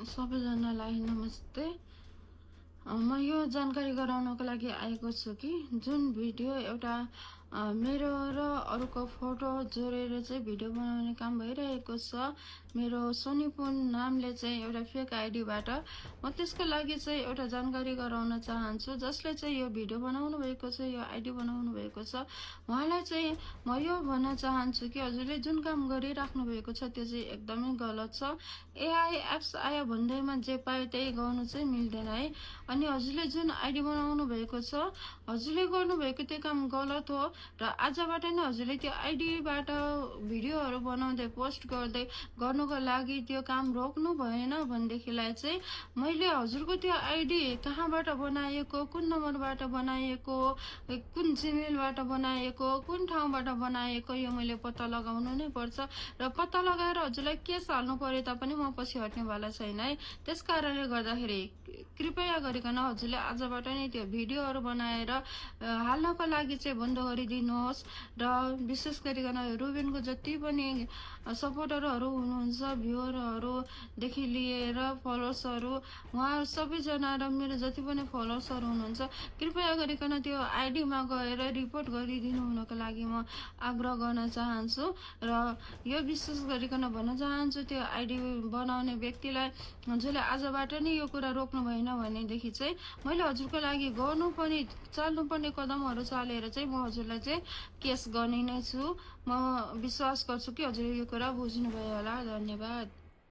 सबैजनालाई नमस्ते। म यो जानकारी गराउनको लागि आएको छु कि जुन भिडियो एउटा मेरो र अरूको फोटो जोडेर चाहिँ भिडियो बनाउने काम भइरहेको छ मेरो सोनिपुन नामले चाहिँ एउटा फेक आइडीबाट म त्यसको लागि चाहिँ एउटा जानकारी गराउन चाहन्छु। जसले चाहिँ यो भिडियो बनाउनु भएको छ, यो आइडी बनाउनु भएको छ, उहाँलाई चाहिँ म यो भन्न चाहन्छु कि हजुरले जुन काम गरिराख्नु भएको छ त्यो चाहिँ एकदमै गलत छ। एआई एप्स आयो भन्दैमा जे पायो त्यही गर्नु चाहिँ मिल्दैन है। अनि हजुरले जुन आइडी बनाउनु भएको छ, हजुरले गर्नुभएको त्यो काम गलत हो र आजबाट नै हजुरले त्यो आइडीबाट भिडियोहरू बनाउँदै पोस्ट गर्नुको लागि त्यो काम रोक्नु भएन भनेदेखिलाई चाहिँ मैले हजुरको त्यो आइडी कहाँबाट बनाएको, कुन नम्बरबाट बनाएको, कुन जिमेलबाट बनाएको, कुन ठाउँबाट बनाएको यो मैले पत्ता लगाउनु नै पर्छ र पत्ता लगाएर हजुरलाई केस हाल्नु पर्यो तापनि म पछि हट्नेवाला छैन है। त्यसकारणले गर्दाखेरि कृपया गरिकन हजुरले आजबाट नै त्यो भिडियोहरू बनाएर हाल्नको लागि चाहिँ बन्द गरिदिनुहोस् र विशेष गरिकन रुबिनको जति पनि सपोर्टरहरू हुनुहुन्छ, भ्युअरहरूदेखि लिएर फलोवर्सहरू, उहाँहरू सबैजना र मेरो जति पनि फलोवर्सहरू हुनुहुन्छ कृपया गरिकन त्यो आइडीमा गएर रिपोर्ट गरिदिनु हुनको लागि म आग्रह गर्न चाहन्छु र यो विशेष गरिकन भन्न चाहन्छु त्यो आइडी बनाउने व्यक्तिलाई हजुरले आजबाट नै यो कुरा रोक्नु भएन भनेदेखि चाहिँ मैले हजुरको लागि गर्नुपर्ने चाल्नुपर्ने कदमहरू चालेर चाहिँ म हजुरलाई चाहिँ केस गर्ने नै छु। म विश्वास गर्छु कि हजुरले यो कुरा बुझ्नुभयो होला। धन्यवाद।